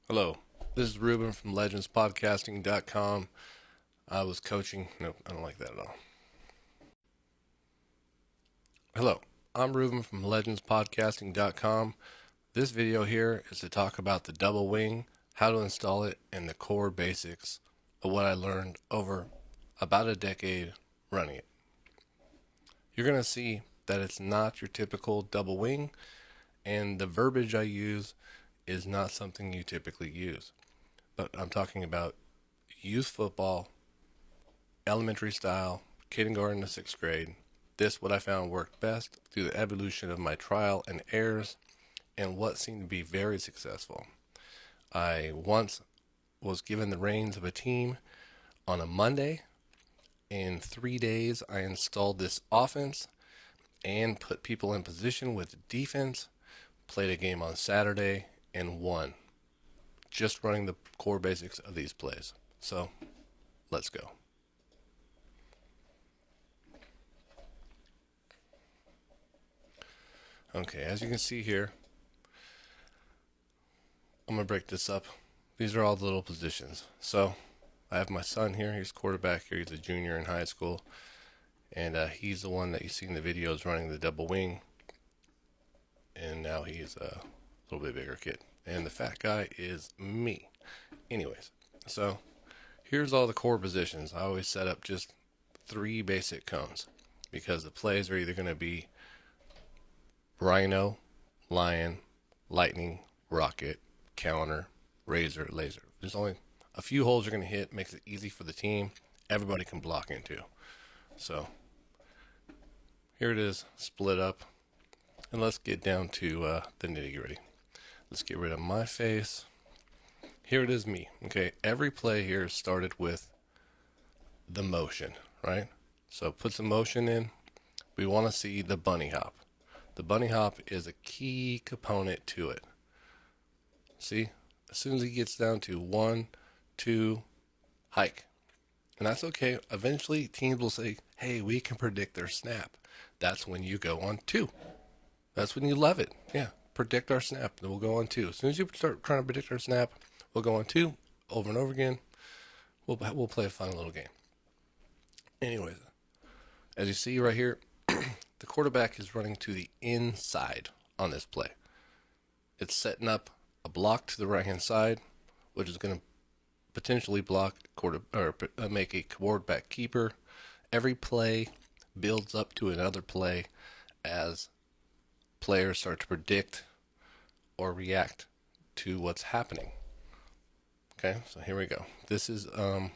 Hello, this is Ruben from legendspodcasting.com. I was coaching. Nope, I don't like that at all. Hello, I'm Ruben from legendspodcasting.com. This video here is to talk about the double wing, how to install it, and the core basics of what I learned over about a decade running it. You're going to see that it's not your typical double wing, and the verbiage I use is not something you typically use. But I'm talking about youth football, elementary style, kindergarten to sixth grade. This what I found worked best through the evolution of my trial and errors and what seemed to be very successful. I once was given the reins of a team on a Monday. In 3 days, I installed this offense and put people in position with defense, played a game on Saturday, and won. Just running the core basics of these plays. So, let's go. Okay, as you can see here, I'm going to break this up. These are all the little positions. So, I have my son here. He's quarterback here. He's a junior in high school. And he's the one that you see in the videos running the double wing. And now he's a little bit bigger kid. And the fat guy is me. Anyways, so here's all the core positions. I always set up just 3 basic cones because the plays are either going to be rhino, lion, lightning, rocket, counter, razor, laser. There's only a few holes you're going to hit. Makes it easy for the team. Everybody can block into. So here it is, split up. And let's get down to the nitty gritty. Let's get rid of my face. Here it is, me. Okay, every play here started with the motion, right? So put some motion in. We want to see the bunny hop. The bunny hop is a key component to it. See, as soon as he gets down to 1, 2, hike. And that's okay. Eventually, teams will say, hey, we can predict their snap. That's when you go on 2. That's when you love it. Yeah, predict our snap. Then we'll go on 2. As soon as you start trying to predict our snap, we'll go on 2 over and over again. We'll play a fun little game. Anyways, as you see right here, the quarterback is running to the inside on this play. It's setting up a block to the right-hand side, which is going to potentially block make a quarterback keeper. Every play builds up to another play as players start to predict or react to what's happening. Okay, so here we go. This is the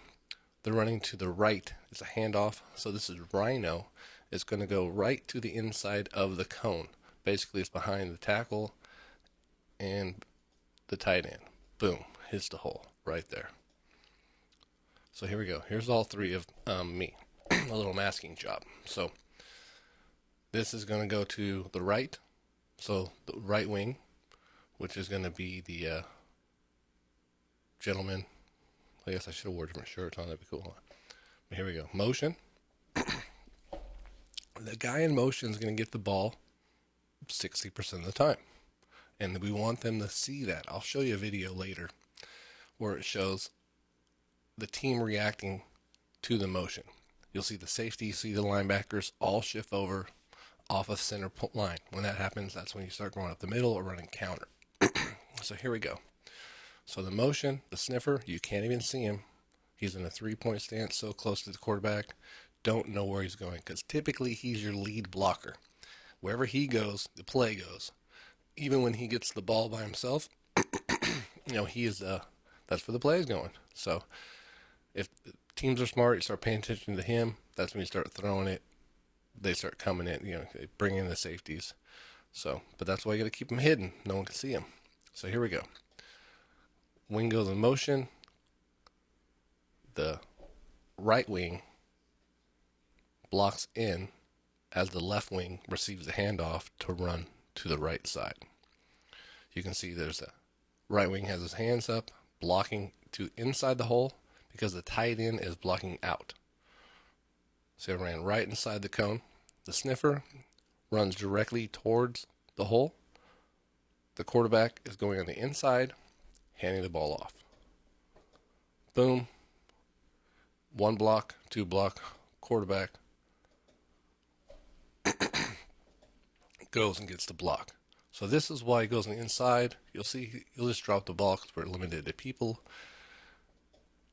running to the right. It's a handoff. So this is rhino. It's going to go right to the inside of the cone. Basically, it's behind the tackle and the tight end. Boom, hits the hole right there. So here we go. Here's all 3 of me. A little masking job. So this is going to go to the right. So the right wing, which is going to be the gentleman. I guess I should have worn my shirt on. That'd be cool. But here we go. Motion. The guy in motion is going to get the ball 60% of the time. And we want them to see that. I'll show you a video later where it shows the team reacting to the motion. You'll see the safety, see the linebackers all shift over off of center line. When that happens, that's when you start going up the middle or running counter. So here we go. So the motion, the sniffer, you can't even see him. He's in a 3-point stance so close to the quarterback. Don't know where he's going because typically he's your lead blocker. Wherever he goes, the play goes. Even when he gets the ball by himself, he is that's where the play is going. So if teams are smart, you start paying attention to him. That's when you start throwing it. They start coming in, they bring in the safeties. So, but that's why you got to keep them hidden. No one can see them. So here we go. Wing goes in motion. The right wing blocks in as the left wing receives the handoff to run to the right side. You can see there's a right wing has his hands up, blocking to inside the hole because the tight end is blocking out. So I ran right inside the cone. The sniffer runs directly towards the hole. The quarterback is going on the inside, handing the ball off. Boom. One block, two block, quarterback goes and gets the block. So this is why he goes on the inside. You'll see he'll just drop the ball because we're limited to people.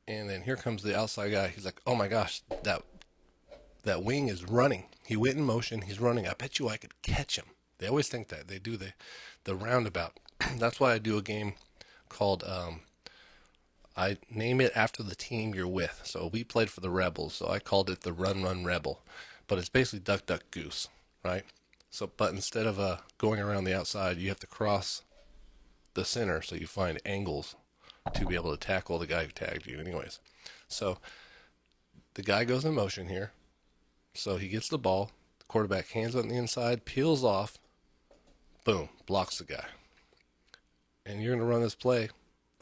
And then here comes the outside guy. He's like, oh my gosh, that wing is running. He went in motion. He's running. I bet you I could catch him. They always think that. They do the roundabout. That's why I do a game called, I name it after the team you're with. So we played for the Rebels, so I called it the Run Run Rebel. But it's basically Duck Duck Goose, right? So, but instead of going around the outside, you have to cross the center, so you find angles to be able to tackle the guy who tagged you anyways. So the guy goes in motion here. So he gets the ball. The quarterback hands on the inside, peels off. Boom, blocks the guy. And you're going to run this play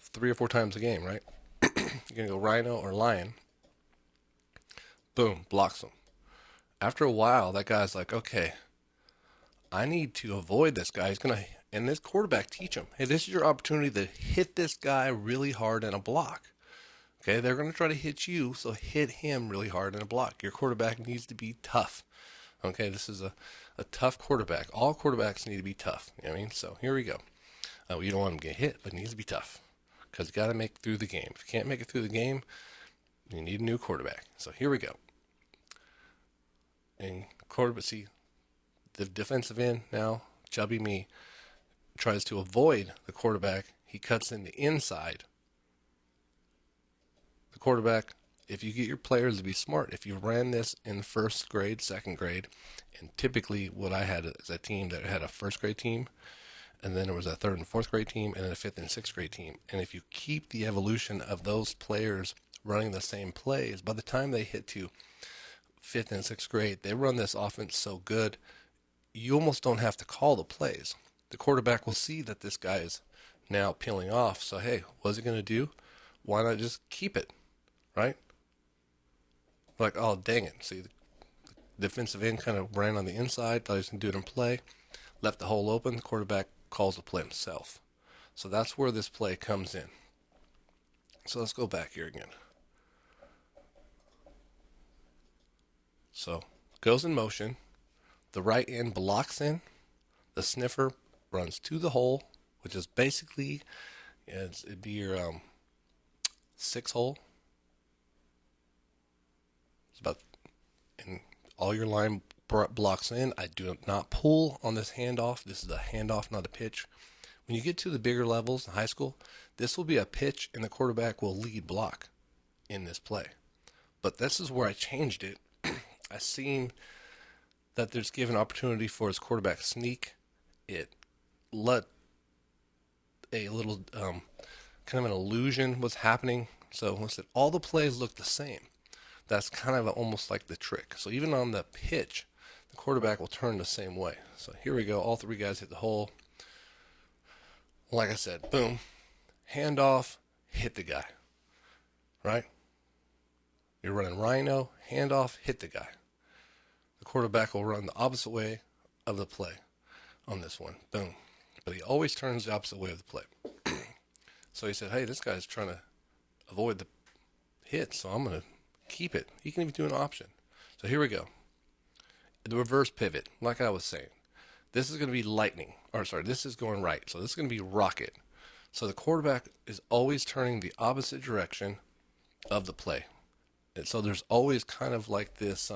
3 or 4 times a game, right? You're going to go Rhino or Lion. Boom, blocks him. After a while, that guy's like, okay, I need to avoid this guy. He's going to, and this quarterback teach him, hey, this is your opportunity to hit this guy really hard in a block. Okay, they're going to try to hit you, so hit him really hard in a block. Your quarterback needs to be tough. Okay, this is a tough quarterback. All quarterbacks need to be tough. You know what I mean? So here we go. You don't want him to get hit, but he needs to be tough because you got to make it through the game. If you can't make it through the game, you need a new quarterback. So here we go. And quarterback, see, the defensive end now, Chubby Me, tries to avoid the quarterback. He cuts in the inside. The quarterback, if you get your players to be smart, if you ran this in first grade, second grade, and typically what I had is a team that had a first grade team, and then there was a third and fourth grade team, and then a fifth and sixth grade team. And if you keep the evolution of those players running the same plays, by the time they hit to fifth and sixth grade, they run this offense so good, you almost don't have to call the plays. The quarterback will see that this guy is now peeling off. So, hey, what's he going to do? Why not just keep it, right? Like, oh, dang it. See, the defensive end kind of ran on the inside, thought he was going to do it in play, left the hole open. The quarterback calls the play himself. So that's where this play comes in. So let's go back here again. So goes in motion. The right end blocks in. The sniffer runs to the hole, which is basically, it'd be your 6 hole. It's about, and all your line blocks in. I do not pull on this handoff. This is a handoff, not a pitch. When you get to the bigger levels in high school, this will be a pitch and the quarterback will lead block in this play. But this is where I changed it. I seen that there's given opportunity for his quarterback sneak. It let a little kind of an illusion was happening. So once all the plays look the same, that's kind of almost like the trick. So even on the pitch, the quarterback will turn the same way. So here we go. All 3 guys hit the hole. Like I said, boom, handoff, hit the guy, right? You're running Rhino, handoff, hit the guy. The quarterback will run the opposite way of the play on this one. Boom. But he always turns the opposite way of the play. So he said, hey, this guy's trying to avoid the hit, so I'm going to keep it. He can even do an option. So here we go. The reverse pivot, like I was saying. This is going to be lightning. Or sorry, this is going right. So this is going to be rocket. So the quarterback is always turning the opposite direction of the play. And so there's always kind of like this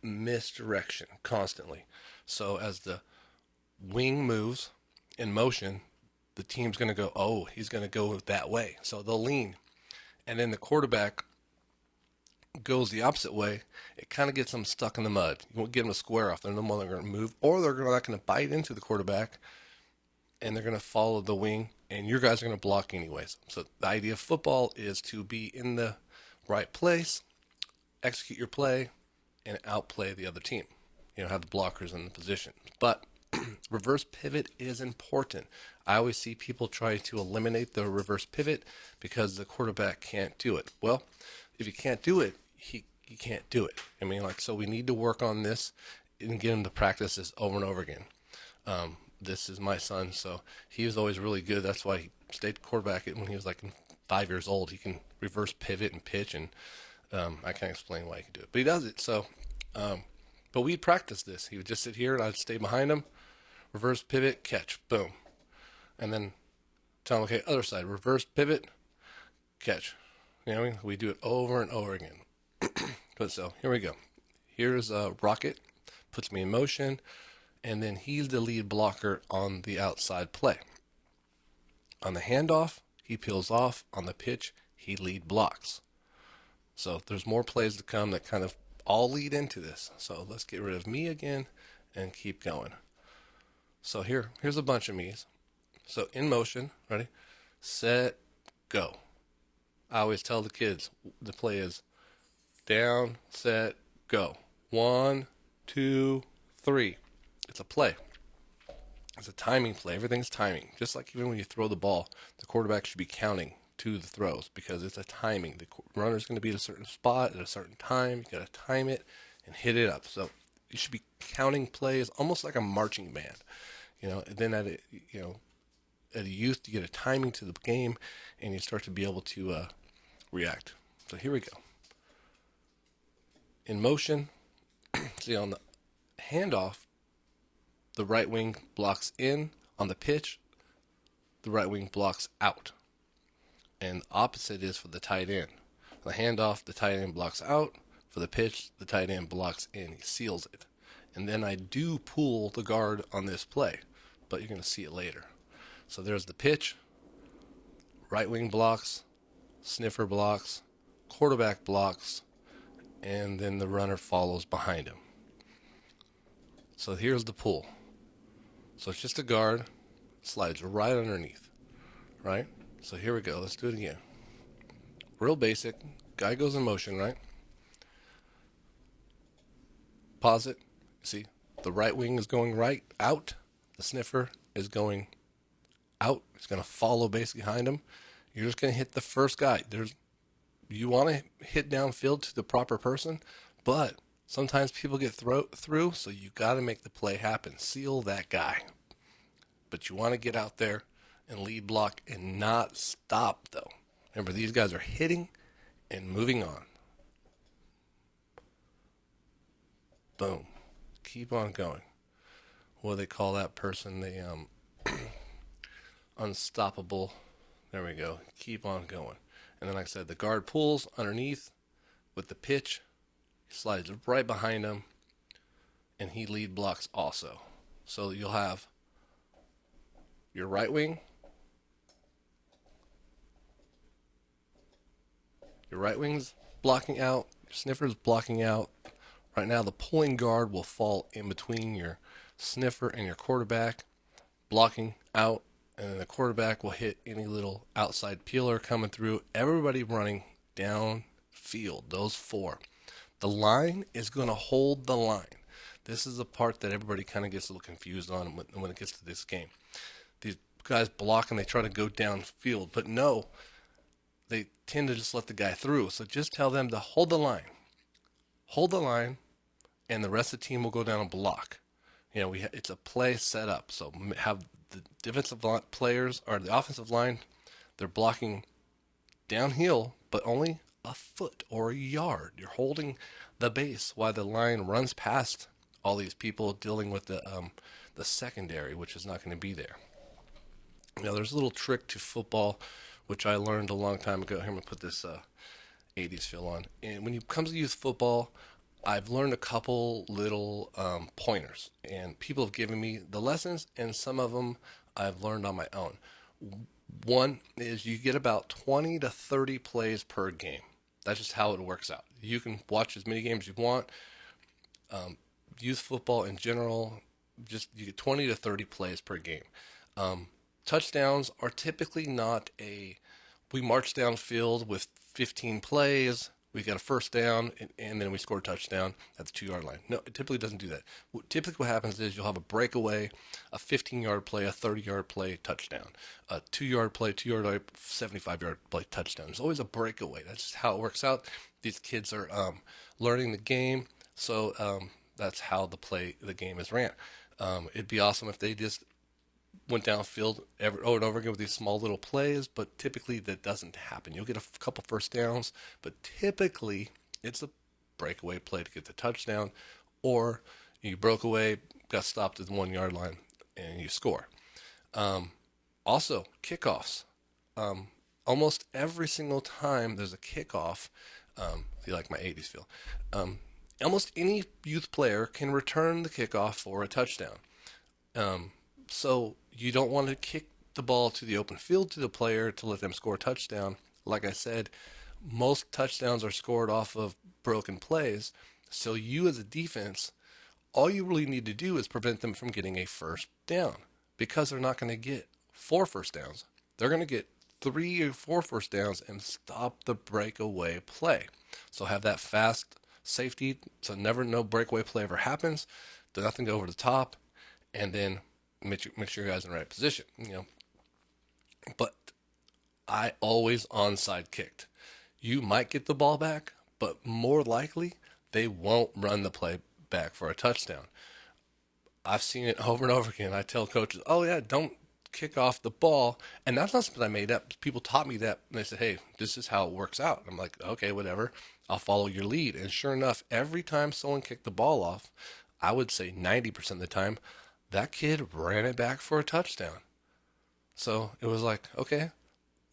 misdirection constantly. So as the wing moves in motion, the team's going to go, oh, he's going to go that way. So they'll lean. And then the quarterback goes the opposite way. It kind of gets them stuck in the mud. You won't get them to square off. They're no longer going to move, or they're not going to bite into the quarterback, and they're going to follow the wing, and your guys are going to block anyways. So the idea of football is to be in the right place, execute your play, and outplay the other team. You know, have the blockers in the position. But reverse pivot is important. I always see people try to eliminate the reverse pivot because the quarterback can't do it. Well, if you can't do it, you can't do it. I mean, like, so we need to work on this and get him to practice this over and over again. this is my son. So he was always really good. That's why he stayed quarterback when he was like 5 years old. He can reverse pivot and pitch, and I can't explain why he can do it, but he does it. So, but we'd practice this. He would just sit here, and I'd stay behind him, reverse pivot, catch, boom, and then tell him, okay, other side, reverse pivot, catch. You know, we do it over and over again. But so here we go. Here's a Rocket, puts me in motion, and then he's the lead blocker on the outside play. On the handoff, he peels off. On the pitch, he lead blocks. So there's more plays to come that kind of all lead into this. So let's get rid of me again and keep going. So here's a bunch of me's. So in motion, ready, set, go. I always tell the kids the play is down, set, go. 1, 2, 3. It's a play. It's a timing play. Everything's timing. Just like even when you throw the ball, the quarterback should be counting to the throws because it's a timing. The runner's going to be at a certain spot at a certain time. You got to time it and hit it up. So you should be counting plays almost like a marching band. You know, and then at a youth, you get a timing to the game, and you start to be able to react. So here we go. In motion, see on the handoff, the right wing blocks in. On the pitch, the right wing blocks out. And the opposite is for the tight end. For the handoff, the tight end blocks out. For the pitch, the tight end blocks in. He seals it. And then I do pull the guard on this play, but you're going to see it later. So there's the pitch, right wing blocks, sniffer blocks, quarterback blocks, and then the runner follows behind him. So here's the pull. So it's just a guard, slides right underneath, right? So here we go. Let's do it again. Real basic. Guy goes in motion, right? Pause it. See, the right wing is going right out. The sniffer is going out. It's going to follow basically behind him. You're just going to hit the first guy. You want to hit downfield to the proper person, but sometimes people get through, so you got to make the play happen. Seal that guy. But you want to get out there and lead block and not stop, though. Remember, these guys are hitting and moving on. Boom. Keep on going. What do they call that person? They unstoppable. There we go. Keep on going. And then, like I said, the guard pulls underneath with the pitch. He slides right behind him, and he lead blocks also. So you'll have your right wing, your right wing's blocking out, your sniffer's blocking out. Right now, the pulling guard will fall in between your sniffer and your quarterback, blocking out, and then the quarterback will hit any little outside peeler coming through. Everybody running downfield, those four. The line is going to hold the line. This is the part that everybody kind of gets a little confused on when it gets to this game. These guys block and they try to go downfield, but no, they tend to just let the guy through. So just tell them to hold the line. Hold the line, and the rest of the team will go down and block. You know, it's a play set up. So have the defensive players or the offensive line, they're blocking downhill, but only a foot or a yard. You're holding the base while the line runs past all these people dealing with the secondary, which is not going to be there. Now, there's a little trick to football, which I learned a long time ago. Here, I'm going to put this 80s feel on. And when it comes to youth football, I've learned a couple little pointers, and people have given me the lessons, and some of them I've learned on my own. One is you get about 20 to 30 plays per game. That's just how it works out. You can watch as many games as you want. Youth football in general, just you get 20 to 30 plays per game. Touchdowns are typically not we march downfield with 15 plays, we got a first down, and then we score a touchdown at the 2-yard line. No, it typically doesn't do that. Typically what happens is you'll have a breakaway, a 15-yard play, a 30-yard play, touchdown. A 2-yard play, 2-yard, 75-yard play, touchdown. There's always a breakaway. That's just how it works out. These kids are learning the game, so that's how the game is ran. It'd be awesome if they just went downfield over and over again with these small little plays, but typically that doesn't happen. You'll get a couple first downs, but typically it's a breakaway play to get the touchdown, or you broke away, got stopped at the 1 yard line, and you score. Also, kickoffs. Almost every single time there's a kickoff, feel like my 80s feel. Almost any youth player can return the kickoff for a touchdown. So you don't want to kick the ball to the open field to the player to let them score a touchdown. Like I said, most touchdowns are scored off of broken plays. So you as a defense, all you really need to do is prevent them from getting a first down, because they're not going to get 4 first downs. They're going to get 3 or 4 first downs and stop the breakaway play. So have that fast safety, so never no breakaway play ever happens. Do nothing go over the top, and then make sure your guys in the right position. But I always onside kicked. You might get the ball back, but more likely they won't run the play back for a touchdown. I've seen it over and over again. I tell coaches, "Oh yeah, don't kick off the ball," and that's not something I made up. People taught me that, and they said, "Hey, this is how it works out." I'm like, "Okay, whatever. I'll follow your lead." And sure enough, every time someone kicked the ball off, I would say 90% of the time, that kid ran it back for a touchdown. So it was like, okay,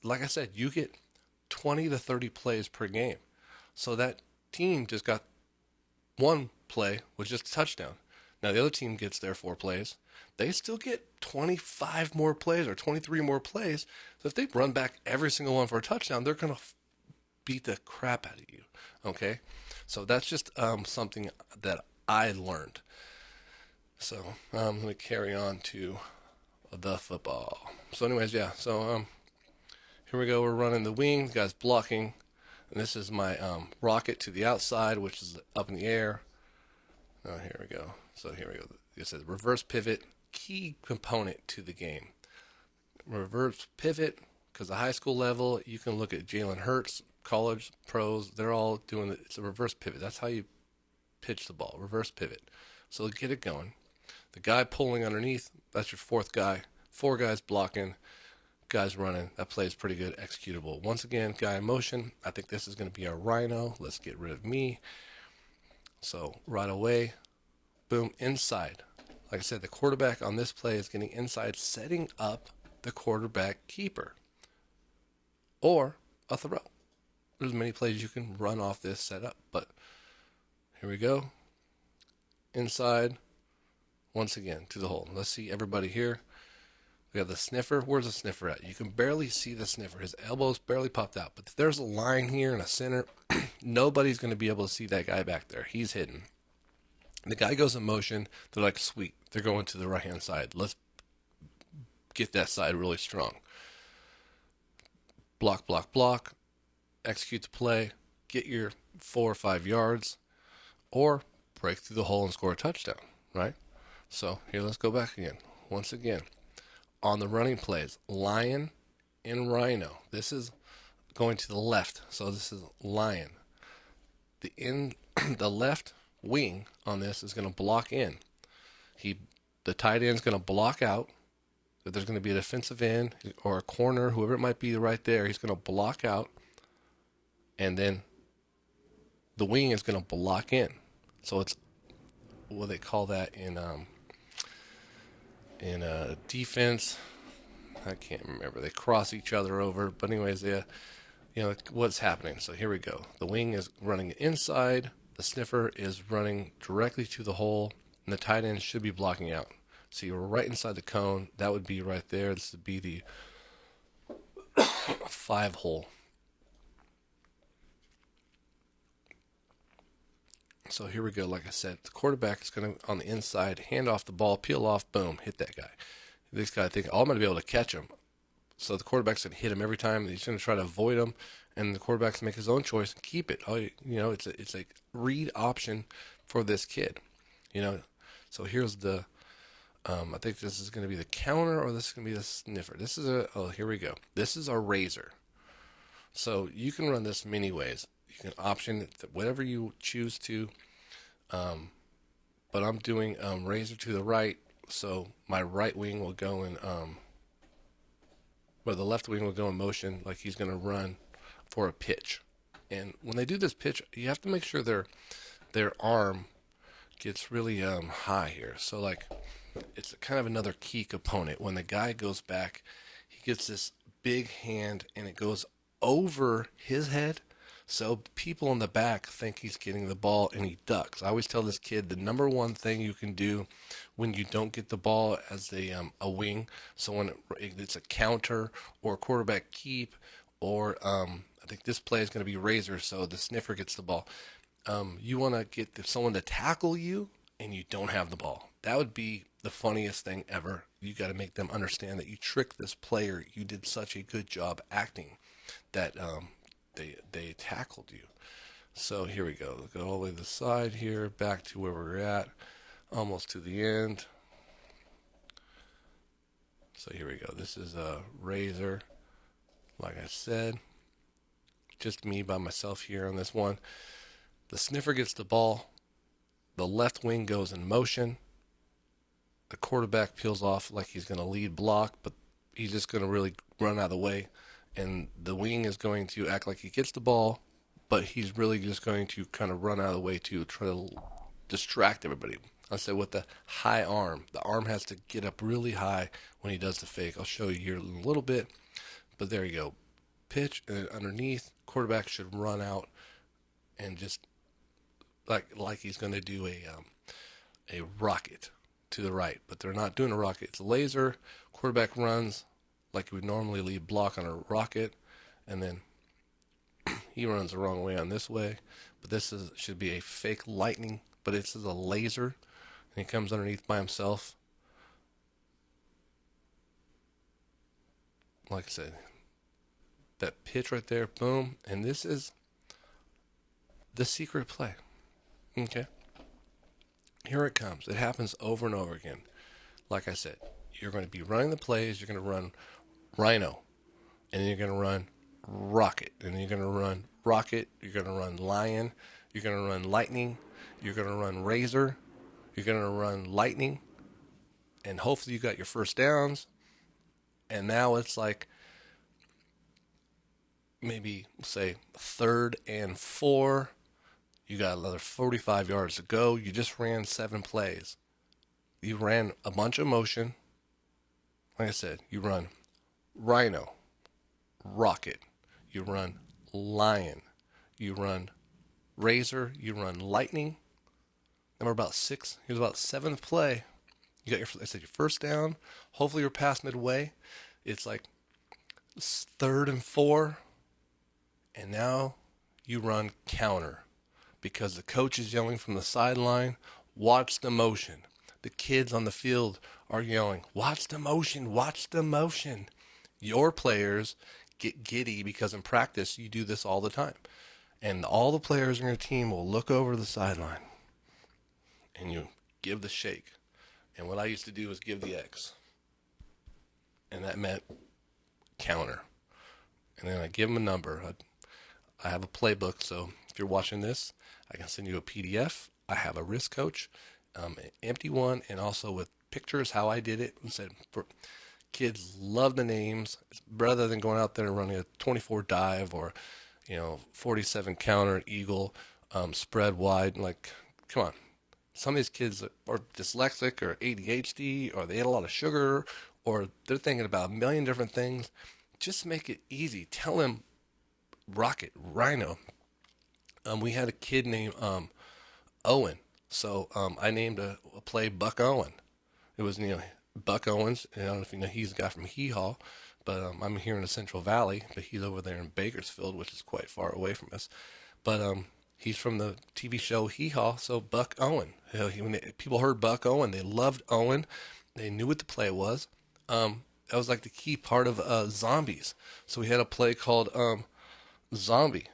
like I said, you get 20 to 30 plays per game. So that team just got one play was just a touchdown. Now the other team gets their 4 plays. They still get 25 more plays or 23 more plays. So if they run back every single one for a touchdown, they're going to beat the crap out of you. Okay? So that's just something that I learned. So let me carry on to the football. So anyways, yeah. So here we go. We're running the wing. The guy's blocking. And this is my rocket to the outside, which is up in the air. Oh, here we go. So here we go. It says reverse pivot, key component to the game. Reverse pivot, because the high school level, you can look at Jalen Hurts, college pros. They're all doing it. It's a reverse pivot. That's how you pitch the ball. Reverse pivot. So get it going. The guy pulling underneath, that's your 4th guy. 4 guys blocking, guys running. That play is pretty good, executable. Once again, guy in motion. I think this is going to be a rhino. Let's get rid of me. So right away, boom, inside. Like I said, the quarterback on this play is getting inside, setting up the quarterback keeper or a throw. There's many plays you can run off this setup, but here we go. Inside, once again, to the hole. Let's see everybody here. We have the sniffer. Where's the sniffer at? You can barely see the sniffer. His elbows barely popped out. But if there's a line here in a center, nobody's going to be able to see that guy back there. He's hidden. The guy goes in motion. They're like, sweet. They're going to the right-hand side. Let's get that side really strong. Block, block, block. Execute the play. Get your 4 or 5 yards. Or break through the hole and score a touchdown, right? So here, let's go back again. Once again, on the running plays, lion and rhino. This is going to the left, so this is lion. The left wing on this is going to block in. The tight end's going to block out. If there's going to be a defensive end or a corner, whoever it might be right there, he's going to block out, and then the wing is going to block in. So it's what they call that in defense. I can't remember. They cross each other over, but anyways, what's happening. So here we go. The wing is running inside. The sniffer is running directly to the hole, and the tight end should be blocking out. So you're right inside the cone. That would be right there. This would be the 5 hole. So here we go. Like I said, the quarterback is going to, on the inside, hand off the ball, peel off, boom, hit that guy. This guy thinks, oh, I'm going to be able to catch him. So the quarterback's going to hit him every time. He's going to try to avoid him, and the quarterback's going to make his own choice and keep it. It's a read option for this kid. So here's the, I think this is going to be the counter, or this is going to be the sniffer. Here we go. This is a razor. So you can run this many ways. You can option whatever you choose to, but I'm doing razor to the right, So my right wing will go in, the left wing will go in motion like he's going to run for a pitch. And when they do this pitch, you have to make sure their arm gets really high here. So like it's kind of another key component. When the guy goes back, he gets this big hand and it goes over his head. So people in the back think he's getting the ball and he ducks. I always tell this kid the number one thing you can do when you don't get the ball as a wing. So when it's a counter or a quarterback keep, or I think this play is going to be razor, so the sniffer gets the ball. You want to get someone to tackle you and you don't have the ball. That would be the funniest thing ever. You got to make them understand that you tricked this player. You did such a good job acting that they tackled you. So here we go. Go all the way to the side here, back to where we're at, almost to the end. So here we go. This is a razor, like I said. Just me by myself here on this one. The sniffer gets the ball. The left wing goes in motion. The quarterback peels off like he's going to lead block, but he's just going to really run out of the way. And the wing is going to act like he gets the ball, but he's really just going to kind of run out of the way to try to distract everybody. I said with the high arm, the arm has to get up really high when he does the fake. I'll show you here in a little bit, but there you go. Pitch and underneath, quarterback should run out and just like he's going to do a rocket to the right, but they're not doing a rocket. It's a laser. Quarterback runs like you would normally lead block on a rocket, and then he runs the wrong way on this way. But this should be a fake lightning, but this is a laser, and he comes underneath by himself. Like I said, that pitch right there, boom, and this is the secret play. Okay, here it comes. It happens over and over again. Like I said, you're going to be running the plays. You're going to run Rhino, and then you're going to run Rocket, and then you're going to run Rocket. You're going to run Lion. You're going to run Lightning. You're going to run Razor. You're going to run Lightning, and hopefully you got your first downs. And now it's like maybe say 3rd and 4. You got another 45 yards to go. You just ran 7 plays. You ran a bunch of motion. Like I said, you run Rhino, Rocket. You run Lion. You run Razor. You run Lightning. Then we're about 6. Here's about 7th play. You got your first down. Hopefully you're past midway. It's like 3rd and 4. And now you run counter. Because the coach is yelling from the sideline, watch the motion. The kids on the field are yelling, watch the motion, watch the motion. Your players get giddy because in practice you do this all the time. And all the players in your team will look over the sideline and you give the shake. And what I used to do was give the X. And that meant counter. And then I give them a number. I have a playbook, so if you're watching this, I can send you a PDF. I have a risk coach, an empty one, and also with pictures how I did it. And said for kids love the names rather than going out there and running a 24 dive or 47 counter eagle spread wide. Like, come on, some of these kids are dyslexic or ADHD or they ate a lot of sugar or they're thinking about a million different things. Just make it easy. Tell them Rocket, Rhino. We had a kid named Owen. So I named a play Buck Owen. It was, Buck Owens. And I don't know if you know, he's a guy from Hee Haw. But I'm here in the Central Valley. But he's over there in Bakersfield, which is quite far away from us. But he's from the TV show Hee Haw. So Buck Owen. When people heard Buck Owen, they loved Owen. They knew what the play was. That was like the key part of Zombies. So we had a play called Zombie.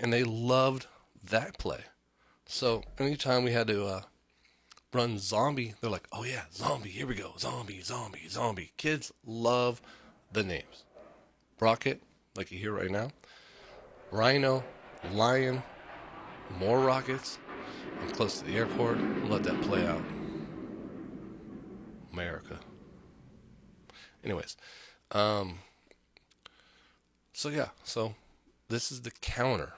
And they loved that play. So anytime we had to run Zombie, they're like, oh yeah, Zombie, here we go. Zombie, Zombie, Zombie. Kids love the names. Rocket, like you hear right now. Rhino, Lion, more rockets. I'm close to the airport. Let that play out. America. Anyways, um, so yeah, so this is the counter.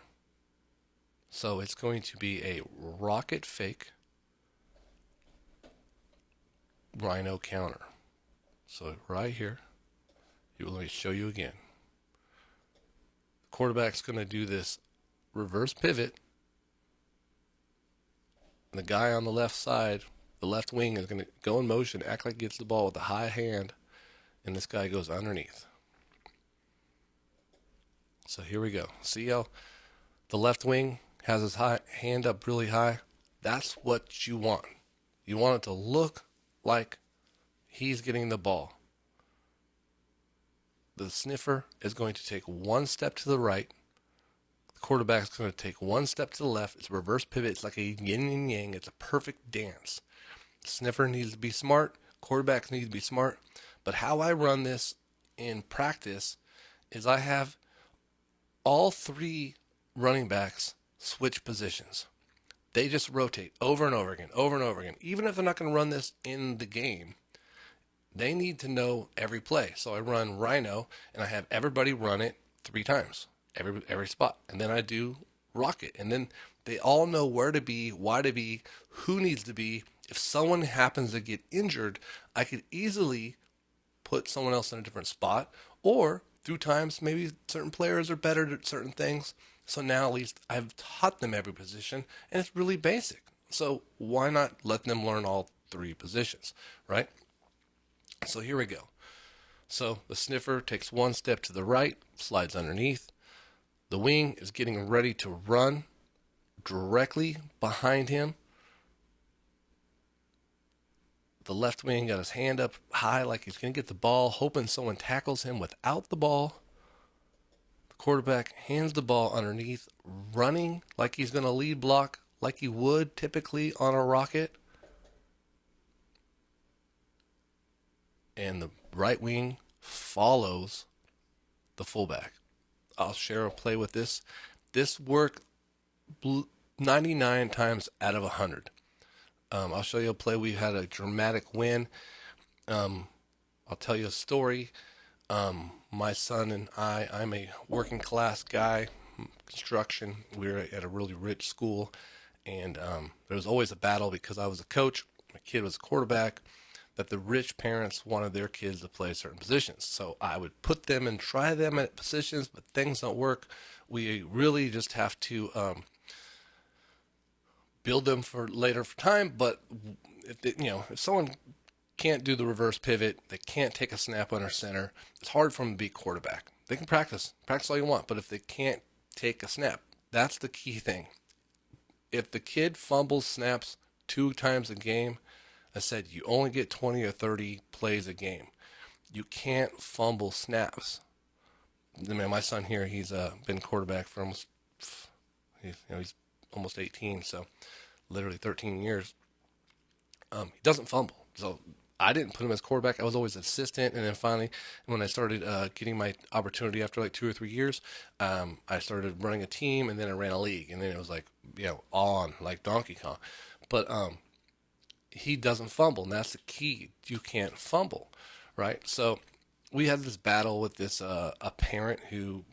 So it's going to be a rocket fake rhino counter. So right here, let me show you again. The quarterback's going to do this reverse pivot, and the guy on the left side, the left wing, is going to go in motion, act like he gets the ball with a high hand, and this guy goes underneath. So here we go. See how the left wing has his hand up really high? That's what you want. You want it to look like he's getting the ball. The sniffer is going to take one step to the right. The quarterback's going to take one step to the left. It's a reverse pivot. It's like a yin and yang. It's a perfect dance. The sniffer needs to be smart. Quarterbacks need to be smart. But how I run this in practice is I have all three running backs switch positions. They just rotate over and over again, over and over again. Even if they're not going to run this in the game, they need to know every play. So I run Rhino, and I have everybody run it 3 times, every spot. And then I do Rocket. And then they all know where to be, why to be, who needs to be. If someone happens to get injured, I could easily put someone else in a different spot. Or through times, maybe certain players are better at certain things. So now at least I've taught them every position, and it's really basic. So why not let them learn all 3 positions, right? So here we go. So the sniffer takes one step to the right, slides underneath. The wing is getting ready to run directly behind him. The left wing got his hand up high like he's going to get the ball, hoping someone tackles him without the ball. The quarterback hands the ball underneath, running like he's going to lead block like he would typically on a rocket. And the right wing follows the fullback. I'll share a play with this. This worked 99 times out of 100. I'll show you a play. We had a dramatic win. I'll tell you a story. My son and I'm a working class guy, construction. We were at a really rich school, and there was always a battle because I was a coach. My kid was a quarterback. That the rich parents wanted their kids to play certain positions. So I would put them and try them at positions, but things don't work. We really just have to build them for later for time. But if someone can't do the reverse pivot, they can't take a snap under center, it's hard for them to be quarterback. They can practice all you want, but if they can't take a snap, that's the key thing. If the kid fumbles snaps 2 times a game, I said you only get 20 or 30 plays a game. You can't fumble snaps. I mean, my son here, he's been quarterback for he's almost 18, so literally 13 years. He doesn't fumble. So I didn't put him as quarterback. I was always assistant, and then finally, when I started getting my opportunity after like 2 or 3 years, I started running a team, and then I ran a league, and then it was like on like Donkey Kong. But he doesn't fumble, and that's the key. You can't fumble, right? So we had this battle with this a parent who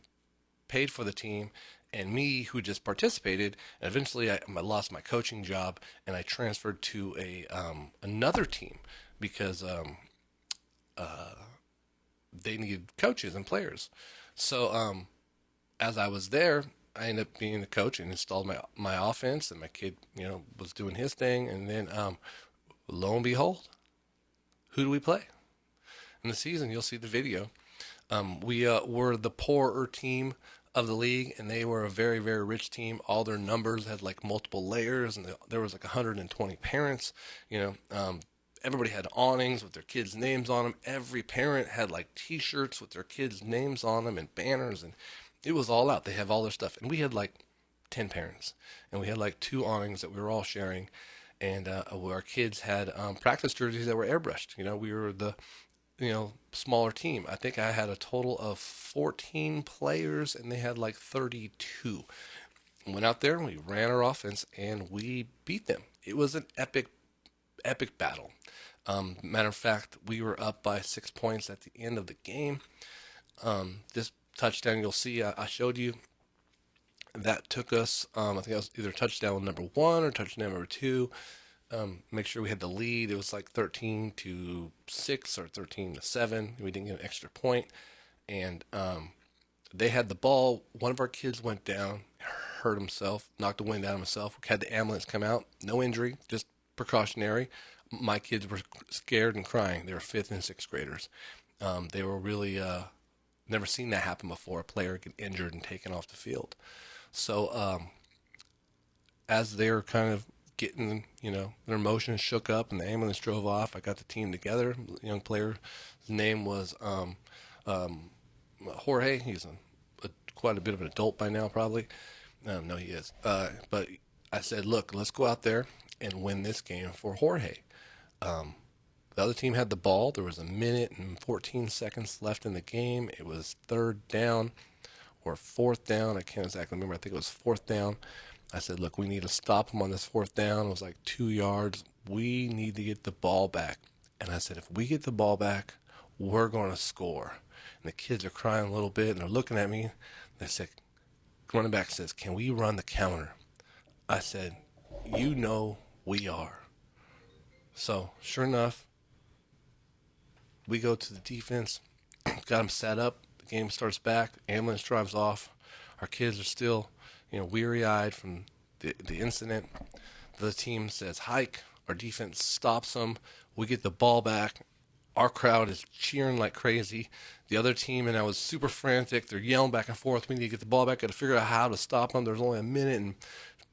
paid for the team and me who just participated, and eventually I lost my coaching job and I transferred to another team because they needed coaches and players. So as I was there, I ended up being the coach and installed my offense, and my kid was doing his thing, and then lo and behold, who do we play? In the season, you'll see the video. We were the poorer team of the league, and they were a very, very rich team. All their numbers had like multiple layers, and there was like 120 parents. Everybody had awnings with their kids' names on them. Every parent had like T-shirts with their kids' names on them and banners, and it was all out. They have all their stuff, and we had like 10 parents, and we had like 2 awnings that we were all sharing. And our kids had practice jerseys that were airbrushed. We were the smaller team. I think I had a total of 14 players, and they had like 32. Went out there and we ran our offense, and we beat them. It was an epic battle. Matter of fact, we were up by 6 points at the end of the game. This touchdown you'll see, I showed you, that took us, I think that was either touchdown number one or touchdown number two. Make sure we had the lead. It was like 13-6 or 13-7. We didn't get an extra point. And they had the ball. One of our kids went down, hurt himself, knocked the wind out of himself. We had the ambulance come out. No injury, just precautionary. My kids were scared and crying. They were fifth and sixth graders. They were really never seen that happen before. A player get injured and taken off the field. So as they were kind of getting, their emotions shook up and the ambulance drove off, I got the team together. The young player, his name was Jorge. He's quite a bit of an adult by now, probably. No, he is. But I said, look, let's go out there and win this game for Jorge. The other team had the ball. There was a minute and 14 seconds left in the game. It was third down or fourth down. I can't exactly remember. I think it was fourth down. I said, look, we need to stop them on this fourth down. It was like 2 yards. We need to get the ball back. And I said, if we get the ball back, we're going to score. And the kids are crying a little bit, and they're looking at me. They said, running back says, can we run the counter? I said, we are. So, sure enough, we go to the defense, got them set up. The game starts back. Ambulance drives off. Our kids are still, weary-eyed from the incident. The team says hike. Our defense stops them. We get the ball back. Our crowd is cheering like crazy. The other team, and I was super frantic. They're yelling back and forth. We need to get the ball back. Got to figure out how to stop them. There's only a minute and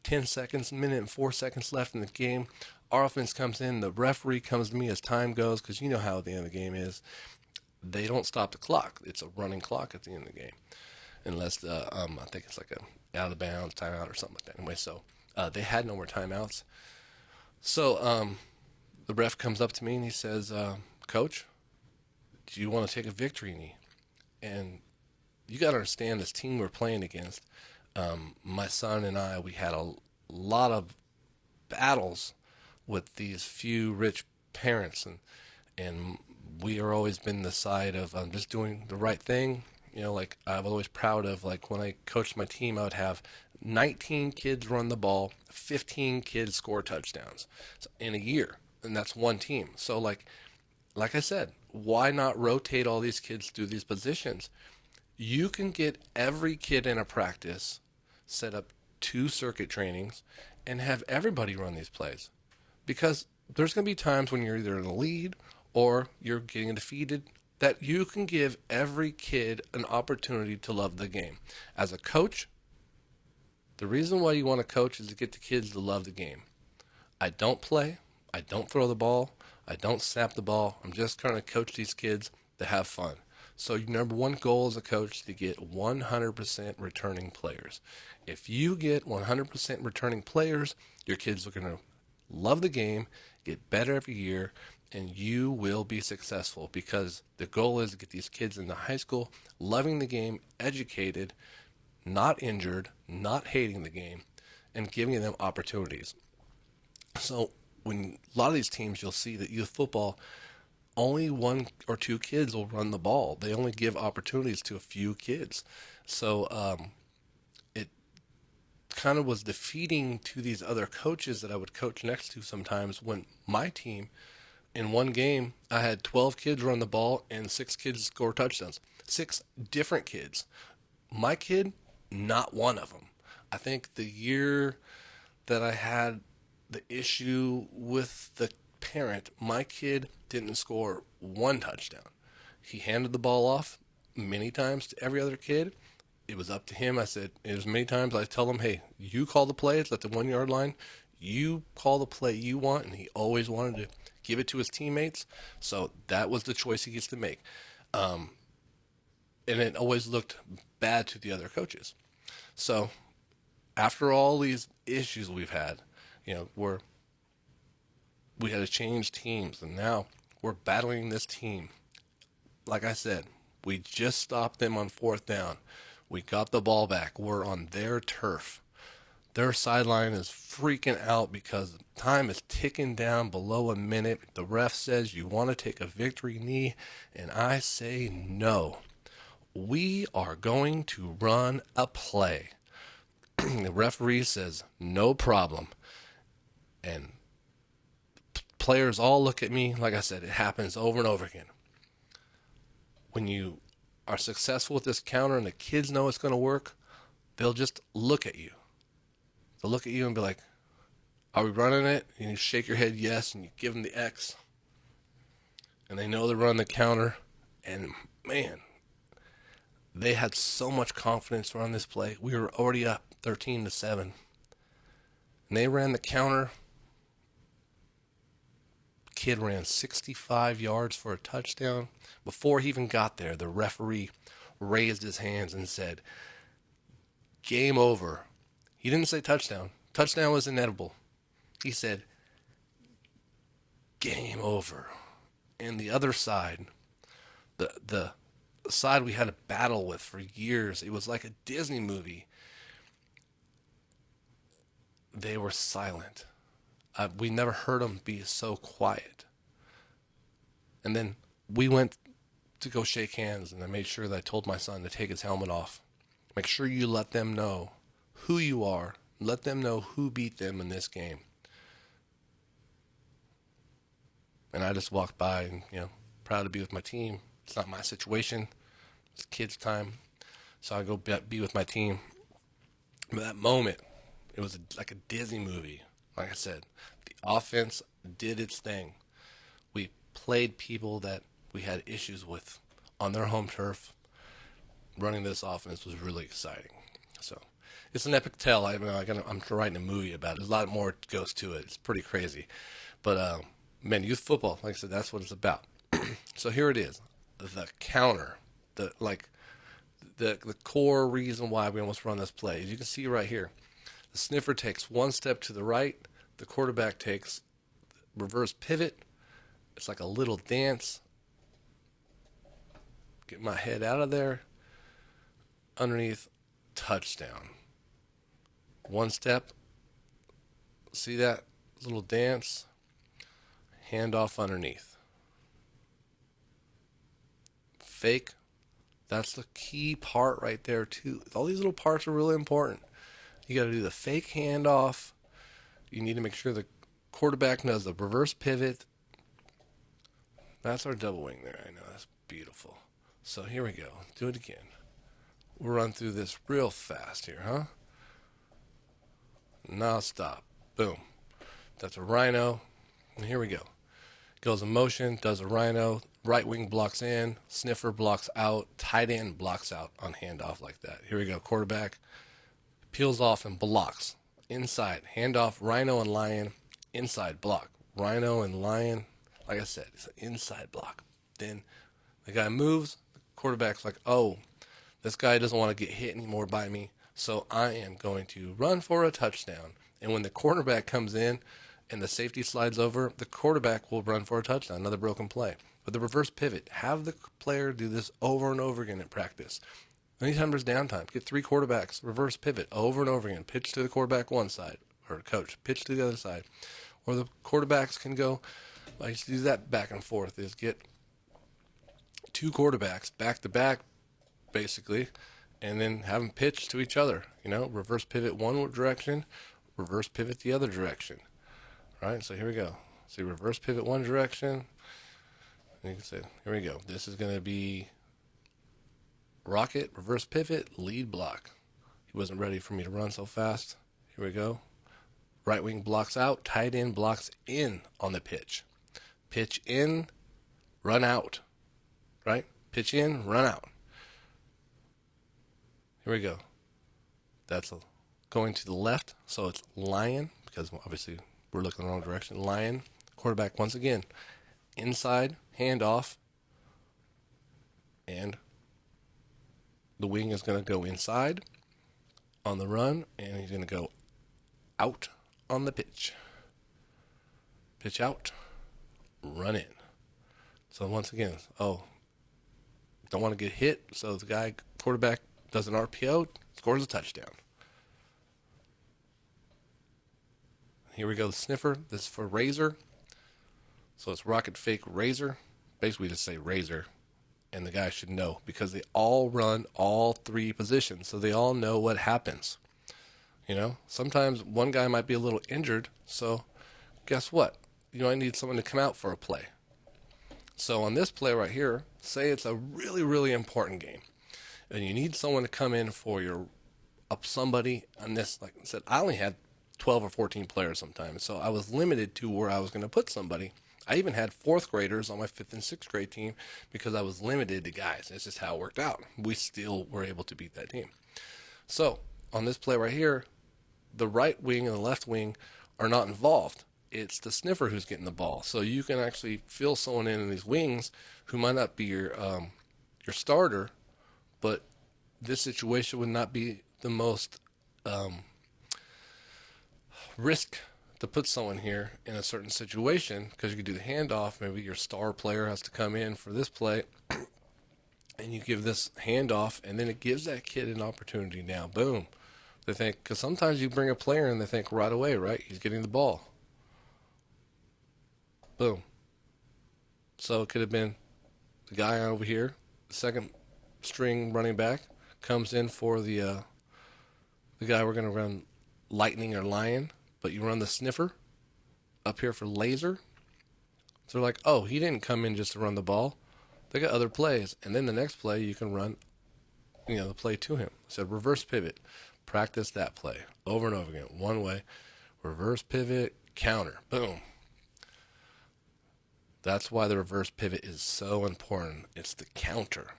10 seconds, a minute and 4 seconds left in the game. Our offense comes in. The referee comes to me as time goes, because you know how the end of the game is. They don't stop the clock. It's a running clock at the end of the game, unless I think it's like a out of bounds timeout or something like that. Anyway, so they had no more timeouts. So the ref comes up to me and he says, Coach, do you want to take a victory knee? And you got to understand this team we're playing against. My son and I, we had a lot of battles with these few rich parents, and we are always been the side of just doing the right thing. Like I'm always proud of, like when I coached my team, I would have 19 kids run the ball, 15 kids score touchdowns in a year, and that's one team. So like I said, why not rotate all these kids through these positions? You can get every kid in a practice, set up 2 circuit trainings, and have everybody run these plays. Because there's going to be times when you're either in the lead or you're getting defeated, that you can give every kid an opportunity to love the game. As a coach, the reason why you want to coach is to get the kids to love the game. I don't play. I don't throw the ball. I don't snap the ball. I'm just trying to coach these kids to have fun. So your number one goal as a coach is to get 100% returning players. If you get 100% returning players, your kids are going to love the game, get better every year, and you will be successful, because the goal is to get these kids into high school loving the game, educated, not injured, not hating the game, and giving them opportunities. So when a lot of these teams, you'll see that youth football, only 1 or 2 kids will run the ball. They only give opportunities to a few kids. So it kind of was defeating to these other coaches that I would coach next to sometimes, when my team, in one game, I had 12 kids run the ball and 6 kids score touchdowns. 6 different kids. My kid, not one of them. I think the year that I had the issue with the parent, my kid didn't score 1 touchdown. He handed the ball off many times to every other kid. It was up to him. I said, it was many times I tell him, hey, you call the play. It's at the 1 yard line. You call the play you want. And he always wanted to give it to his teammates. So that was the choice he gets to make. And it always looked bad to the other coaches. So after all these issues we've had, we had to change teams, and now we're battling this team. Like I said, we just stopped them on fourth down. We got the ball back. We're on their turf. Their sideline is freaking out because time is ticking down below a minute. The ref says you want to take a victory knee, and I say no. We are going to run a play. The referee says no problem. And players all look at me. Like I said, it happens over and over again. When you are successful with this counter and the kids know it's going to work, they'll just look at you. They'll look at you and be like, are we running it? And you shake your head yes, and you give them the X. And they know they're running the counter. And man, they had so much confidence running this play. We were already up 13-7. And they ran the counter. Kid ran 65 yards for a touchdown. Before he even got there, the referee raised his hands and said, game over. He didn't say touchdown. Touchdown was inedible. He said, game over. And the other side, the side we had a battle with for years, it was like a Disney movie. They were silent. We never heard them be so quiet. And then we went to go shake hands, and I made sure that I told my son to take his helmet off. Make sure you let them know who you are. Let them know who beat them in this game. And I just walked by and, proud to be with my team. It's not my situation. It's kids' time. So I go be with my team. But that moment, it was like a Disney movie. Like I said, the offense did its thing. We played people that we had issues with on their home turf. Running this offense was really exciting. So it's an epic tale. I'm writing a movie about it. There's a lot more goes to it. It's pretty crazy. But, man, youth football, like I said, that's what it's about. So here it is. The counter. The core reason why we almost run this play. As you can see right here. The sniffer takes one step to the right. The quarterback takes reverse pivot. It's like a little dance. Get my head out of there. Underneath, touchdown. One step. See that little dance? Hand off underneath. Fake. That's the key part right there too. All these little parts are really important. You got to do the fake handoff. You need to make sure the quarterback knows the reverse pivot. That's our double wing there. I know, that's beautiful. So here we go. Do it again. We'll run through this real fast here, huh? Now stop. Boom. That's a rhino. And here we go. Goes in motion, does a rhino. Right wing blocks in. Sniffer blocks out. Tight end blocks out on handoff like that. Here we go. Quarterback peels off and blocks. Inside. Handoff. Rhino and lion. Inside block. Rhino and lion. Like I said, it's an inside block. Then the guy moves. The quarterback's like, oh, this guy doesn't want to get hit anymore by me, so I am going to run for a touchdown. And when the quarterback comes in and the safety slides over, the quarterback will run for a touchdown, another broken play. But the reverse pivot, have the player do this over and over again in practice. Anytime there's downtime, get 3 quarterbacks, reverse pivot over and over again. Pitch to the quarterback one side, or coach, pitch to the other side. Or the quarterbacks can go, I used to do that back and forth, is get 2 quarterbacks back to back, basically, and then have them pitch to each other. Reverse pivot one direction, reverse pivot the other direction. Right? So here we go. See, reverse pivot one direction. And you can say, here we go. This is going to be rocket, reverse pivot, lead block. He wasn't ready for me to run so fast. Here we go. Right wing blocks out, tight end blocks in on the pitch. Pitch in, run out. Right? Pitch in, run out. Here we go. That's going to the left, so it's lion, because obviously we're looking the wrong direction. Lion, quarterback once again. Inside, handoff, and the wing is going to go inside on the run, and he's going to go out on the pitch. Pitch out, run in. So once again, don't want to get hit, so the quarterback does an RPO, scores a touchdown. Here we go, the sniffer. This is for razor. So it's rocket, fake, razor. Basically just say razor. And the guy should know because they all run all three positions. So they all know what happens. Sometimes one guy might be a little injured. So guess what? You might need someone to come out for a play. So on this play right here, say it's a really, really important game. And you need someone to come in for your somebody on this. Like I said, I only had 12 or 14 players sometimes. So I was limited to where I was going to put somebody. I even had fourth graders on my fifth and sixth grade team because I was limited to guys. That's just how it worked out. We still were able to beat that team. So on this play right here, the right wing and the left wing are not involved. It's the sniffer who's getting the ball. So you can actually fill someone in these wings who might not be your starter, but this situation would not be the most risk to put someone here in a certain situation because you could do the handoff. Maybe your star player has to come in for this play and you give this handoff and then it gives that kid an opportunity now. Boom. They think, because sometimes you bring a player and they think right away, right? He's getting the ball. Boom. So it could have been the guy over here, the second string running back, comes in for the guy we're going to run lightning or lion, but you run the sniffer up here for laser. So they're like, oh, he didn't come in just to run the ball. They got other plays. And then the next play, you can run, the play to him. So reverse pivot. Practice that play over and over again. One way, reverse pivot, counter. Boom. That's why the reverse pivot is so important. It's the counter.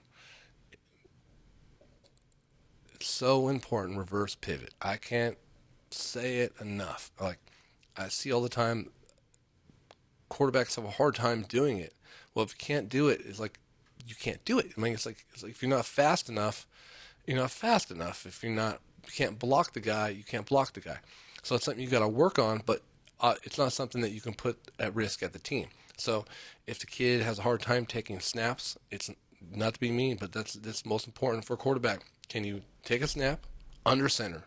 It's so important, reverse pivot. I can't say it enough. Like, I see all the time, quarterbacks have a hard time doing it. Well, if you can't do it, it's like, you can't do it. I mean, it's like if you're not fast enough, you're not fast enough. If you can't block the guy, you can't block the guy. So it's something you got to work on, but it's not something that you can put at risk at the team. So if the kid has a hard time taking snaps, it's not to be mean, but that's most important for a quarterback. Can you take a snap under center?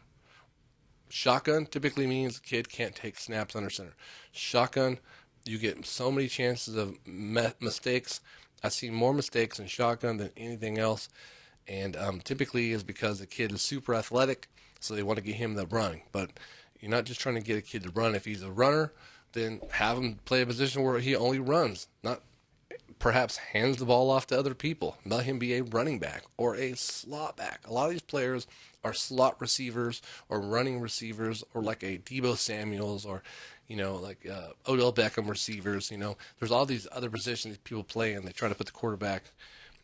Shotgun typically means the kid can't take snaps under center. Shotgun, you get so many chances of mistakes. I see more mistakes in shotgun than anything else. And typically is because the kid is super athletic, so they want to get him the running. But you're not just trying to get a kid to run. If he's a runner, then have him play a position where he only runs, not perhaps hands the ball off to other people. Let him be a running back or a slot back. A lot of these players are slot receivers or running receivers or like a Deebo Samuels or, like Odell Beckham receivers. There's all these other positions people play and they try to put the quarterback.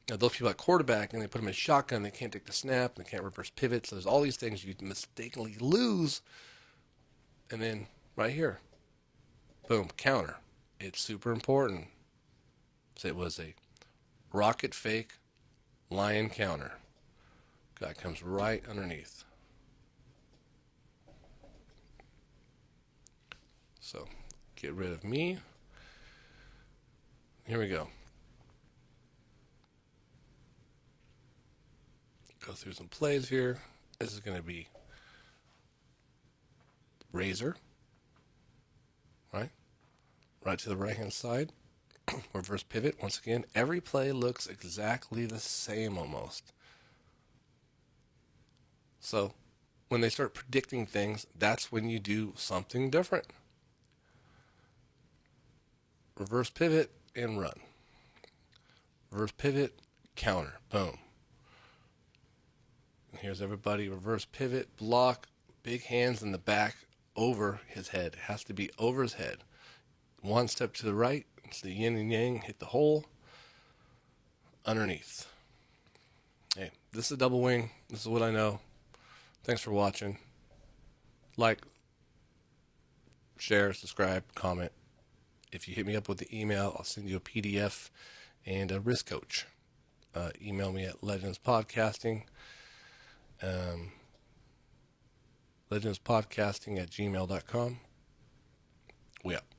Those people at quarterback and they put them in shotgun. They can't take the snap. They can't reverse pivot. So there's all these things you mistakenly lose. And then right here, boom, counter. It's super important. So it was a rocket fake lion counter. Guy comes right underneath. So get rid of me. Here we go. Go through some plays here. This is going to be razor, right to the right hand side. Reverse pivot. Once again, every play looks exactly the same almost. So when they start predicting things, that's when you do something different. Reverse pivot and run. Reverse pivot, counter. Boom. And here's everybody. Reverse pivot, block, big hands in the back over his head. It has to be over his head. One step to the right. It's the yin and yang. Hit the hole. Underneath. Hey, this is a double wing. This is what I know. Thanks for watching. Like, share, subscribe, comment. If you hit me up with the email, I'll send you a PDF and a risk coach. Email me at legendspodcasting. Legendspodcasting@gmail.com. We out.